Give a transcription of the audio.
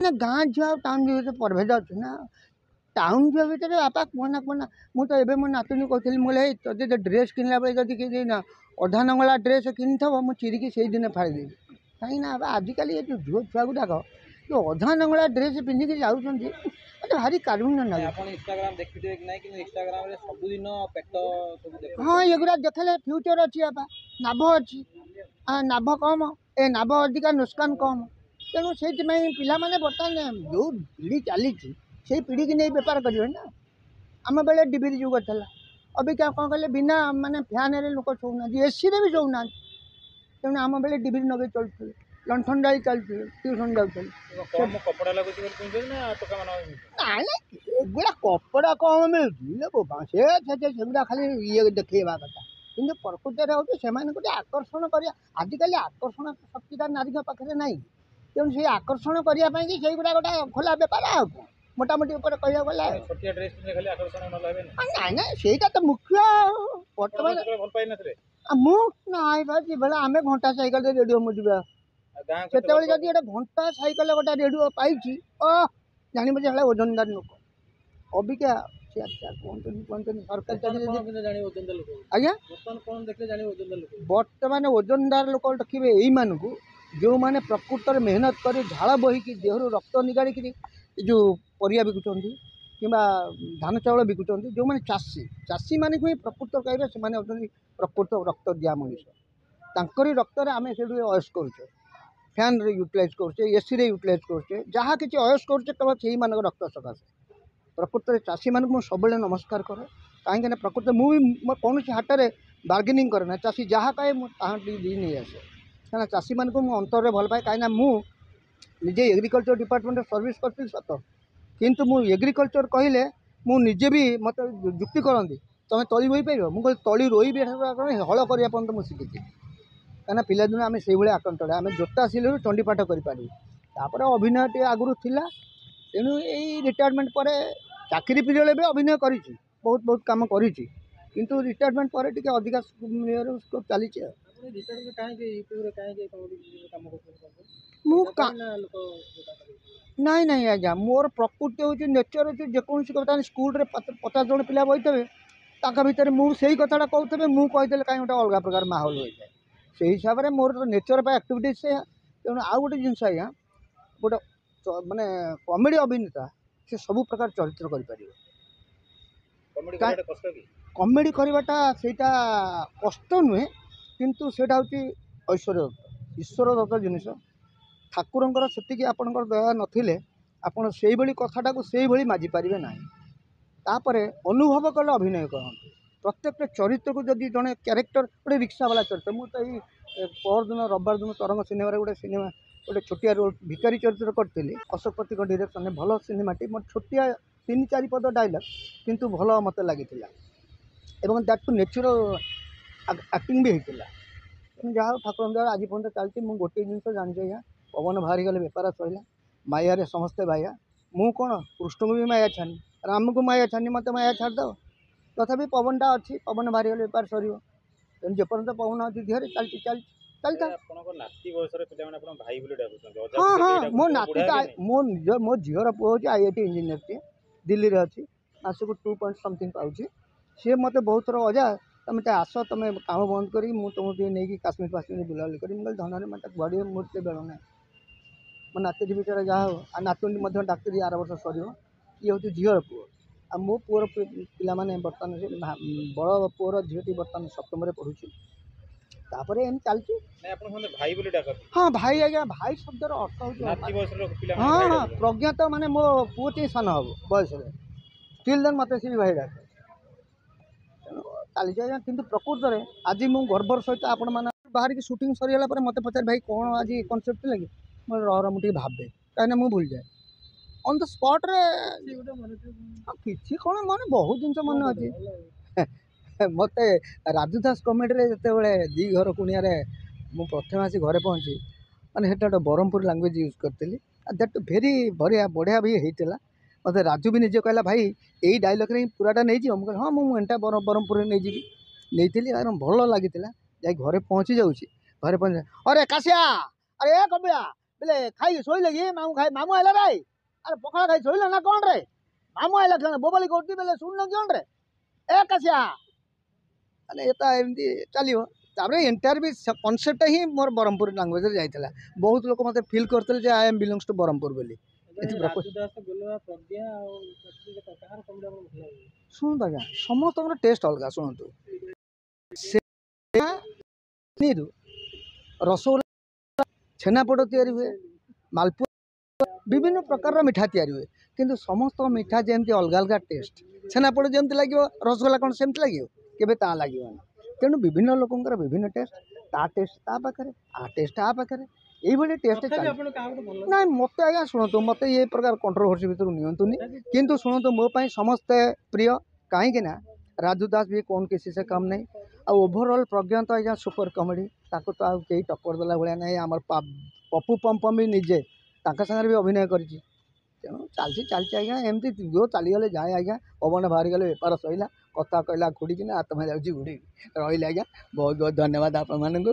ना गाँ झील टाउन झील परभेद अच्छे ना टाउन झील भितर बापा कहना कहना मुझे तो मो नातुणी कहती मुझे तोते ड्रेस किनला बेले जब कि अधा नंगला ड्रेस किन थो मुझे चिरिकी से दिन फाड़देवी कहीं आजिकल ये जो झील छुआ गुड़ाक जो अधा नंगला ड्रेस पिंधिकी जाऊँ मत भारी कारुण्य लगे। इंस्टाग्राम देखिए कि नहीं कि इंस्टाग्राम रे सबुदिन पेट सब देखो। हाँ एगुड़ा देखले फ्यूचर अच्छी बापा नाभ अच्छी नाभ कम ए नाभ अधिका नुकसान कम तेणु से पाने बर्तमान जो पीढ़ी चली से पीढ़ी की नहीं बेपार करेंगे ना आम बेले डिबिरी जुग था अबिका कौन कहले बिना माने फैन रे लोक शोना एसी रे भी शोना तेणु आम बेले डिबिरी नगे चलते लंठन डाली चलते ट्यूशन जाते कपड़ा एगुड़ा कपड़ा कम मिलूँ सेगुड़ा खाली ये देखा कथा कि प्रकृत गोटे आकर्षण कर आजिकल आकर्षण शक्तिटा नारी पाखे ना तेणु से आकर्षण करने से गुड़ा गोटे खोला बेपार आ मोटामोटी कह गला ना ना ସେଇଟା तो मुख्य बर्तमान मुझे आम घंटा सैकल रेडियो मुझे से जब गोटे घंटा सैकल गोटे रेडियो पाई जानवर जो ओजनदार लोक अबिका कहते सरकारी चाकरी आज्ञा बर्तमान ओजनदार लोक देखिए यही मानू जो मैंने प्रकृत मेहनत कर झाड़ बोहिकी देहर रक्त निगाड़ी जो परिया बिकुंट कि धान चाउल बिकुंट जो मैंने चाषी चाषी मानी को प्रकृत कहे से प्रकृत रक्त दिया मनीष रक्त आम से अयस करुचे फैन रे यूटिलाइज करुचे एसी रे यूटिलाइज करुचे जहाँ किसी अयस करुचे केवल से रक्त सकाशे प्रकृत चाषी मान मुझे सब नमस्कार करे कहीं प्रकृत मुझे कौन हाट में बार्गेनिंग करे ना चाषी जहाँ कहे मुझे नहीं आसे क्या चाषी मान को अंतर में भल पाए कहीं मुझे एग्रीकल्चर डिपार्टमेंट सर्विस करती सत किंतु मु एग्रीकल्चर कहले मुझे भी मत जुक्ति करती तुम तली रोई पार मुझे तली रोई हल करने पर्यटन मुझे शिखी कहीं पिलादिन आम से भाई आकंठे आम जोता सिलू चंडीपाठ कर अभिनय आगुरी थी तेणु यही रिटायरमेंट पर चाकरी पीरियड भी अभिनय करी बहुत बहुत काम करी किंतु रिटायरमेंट पर टिके अधिका स्कोप चली नाई नाई आज्ञा मोर प्रकृति हूँ नेचर हूँ जेकोसी कथा स्कूल 50 जन पिला बही भितर मुझे कथा कहते मुझे कहीं गोटे अलग प्रकार माहौल हो जाए से हिसाब से मोर नेचर एक्टिविटी से तेणु आउ गोटे जिनस आज्ञा गोटे माने कॉमेडी अभिनेता से सब प्रकार चरित्र कर कॉमेडी करवाटा सेटा कष्ट नुहे किंतु सेटा हूँ ऐश्वर्य दत्त ईश्वर दत्त जिनिस ठाकुरंकर सेतिकी आपणकर दया नथिले आपण सेई भली कथाटा को सेई भली माजी पारिबे नाही तापरे अनुभव कले अभिनय करते प्रत्येक चरित्र को जदि जड़े क्यारेक्टर गोटे रिक्शा वाला चरित्र मुझे पर दिन रविवार दिन तरंग सिनेमा गोटे सिनेमा गोटे छोटिया रोल भिकारी चरित्र करी अशोक पति डायरेक्शन में भल सिनेमाटी मोर छोटिया 3-4 पद डायलॉग किंतु भल मत लगी दैट टू नेचुरल एक्टिंग भी होता जहाँ ठाकुर द्वारा आज पर्यटन चलती मुझे गोटे जिनस जानी आज्ञा पवन बाहरी गले बेपार सरला माया समस्ते बाया मु कौन कृष्ण को भी माया छानी राम को माया छानी मत माया छाड़द तथापि पवनटा अच्छी पवन बाहरी गले बेपार सर जेपर्यंत पवन अच्छी देहरे चलती चलती चलता हाँ हाँ मो नाती मो झीर पुओ हूँ IIT इंजीनियर टे दिल्ली रे अच्छी मासक 2 पॉइंट समथिंग पाँच सी मत बहुत थर अजा तुम आस तुम काम बंद करी तुमको नहीं काश्मीर फाश्मीर बुलाबुली करी मुझे धन मत बढ़िया मुझे बेल ना मो नाती भितर जहाँ हो आ नातुणी डाक्तरी 8 वर्ष सर ये हूँ झीर पुओ आ मो पुअर पिला माने बर्तमान से बड़ पुअर झीटी बर्तमान सप्तम पढ़ुची तापर एम चलती हाँ भाई आज्ञा भाई शब्दर अर्थ हो हाँ हाँ प्रज्ञात माने मो पुओ टी सान हम बयस स्टिल देन मत सी भाई डाक चली आज्ञा कि प्रकृत में आज मु गर्वर सहित आपण मैंने बाहर की शूटिंग सरीगला मत पचार भाई कौन आज कनसेप्ट लगे मैं रह मुझे भावे कहीं मुझे भूल जाए ऑन द स्पॉट रे किसी कौन मन बहुत जिन मन अच्छे मत राजू दास कमेडी जिते बड़े दी घर कुणिया मुझे प्रथम आसी घरे पहुँची मैंने गोटे ब्रह्मपुर लैंग्वेज यूज करी दैट भेरी बढ़िया बढ़िया भी होता मत राजू भी निजे कहला भाई यही डायलॉग रे पूराटा नहीं जी मुझे हाँ मुझे एंटा ब्रह्मपुर नहीं जी नहीं भल लगी जा घरे पहुँची जाऊँगी घरे पहुँच अरे काशिया अरे कबिया बोले खाई शोले कि मामू आइला रे अरे पखाड़ खाई शोले ना कौन रे मामू आइला क्यों बोबली करती बोले सुन क्यों रे ए कसिया ମାନେ ଏଟା ଏମିତି ଚାଲିବ ତାପରେ ଏଣ୍ଟାୟାର ବି କନସେପ୍ଟ ହିଁ ମୋର ବ୍ରହ୍ମପୁର ଲାଙ୍ଗୁଏଜରେ ଯାଇଥିଲା ବହୁତ ଲୋକ ମୋତେ ଫିଲ୍ କରିଥିଲେ ଯେ I M belongs two Brahmapur ବୋଲି ରାଜୁ ଦାସ ଗୋଲୁଆ ପ୍ରଜ୍ଞା ଆଉ କାହାର କବିତା ଆପଣଙ୍କୁ ଭଲ ଲାଗେ? ଶୁଣନ୍ତୁ ଆଜ୍ଞା ସମସ୍ତଙ୍କର ଟେଷ୍ଟ ଅଲଗା ଶୁଣନ୍ତୁ ସେ ରସଗୋଲା ଛେନାପୋଡ଼ ତିଆରି ହୁଏ ମାଲପୁଆ ବିଭିନ୍ନ ପ୍ରକାରର ମିଠା ତିଆରି ହୁଏ କିନ୍ତୁ ସମସ୍ତଙ୍କ ମିଠା ଯେମିତି ଅଲଗା ଅଲଗା ଟେଷ୍ଟ ଛେନାପୋଡ଼ ଯେମିତି ଲାଗିବ ରସଗୋଲା କ'ଣ ସେମିତି ଲାଗିବ କେବେ ତା ଲାଗିବନି ତେଣୁ ବିଭିନ୍ନ ଲୋକଙ୍କର ବିଭିନ୍ନ ଟେଷ୍ଟ ତା ଟେଷ୍ଟ ତା ପାଖରେ ଆ ଟେଷ୍ଟ ଆ ପାଖରେ এইভাবে ଟେଷ୍ଟ ଚାଲେ ନାଇଁ ମୋତେ ଆଜ୍ଞା ଶୁଣନ୍ତୁ ମୋତେ ଏ ପ୍ରକାର କଣ୍ଟ୍ରୋଭର୍ସି ଭିତରୁ ନିଅନ୍ତୁନି କିନ୍ତୁ ଶୁଣନ୍ତୁ ମୋ ପାଇଁ ସମସ୍ତେ ପ୍ରିୟ କାହିଁକି ନା ରାଜୁ ଦାସ ବି କ'ଣ କିଛି ସେ କାମ ନାହିଁ ଆଉ ଓଭରଅଲ୍ ପ୍ରଜ୍ଞା ତ ଆଜ୍ଞା ସୁପର କମେଡ଼ି ତାକୁ ତ ଆଉ କେହି ଟକ୍କର ଦେଲା ଭଳିଆ ନାହିଁ ଆମର ପପୁ ପମ୍ପମ୍ ବି ନିଜେ ତାଙ୍କ ସାଙ୍ଗରେ ବି ଅଭିନୟ କରିଛି ତେଣୁ ଚାଲିଛି ଆଜ୍ଞା ଏମିତି ଯୋଉ ଚାଲିଗଲେ ଯାଏ ଆଜ୍ଞା ପବନ ବାହାରିଗଲେ ବେପାର ସରିଲା କଥା କହିଲା ଖୁଡ଼ିକିନା ଆତ୍ମା ଯାଉଛି ଉଡ଼ିକି ରହିଲେ ଆଜ୍ଞା ବହୁତ ବହୁତ ଧନ୍ୟବାଦ ଆପଣମାନଙ୍କୁ।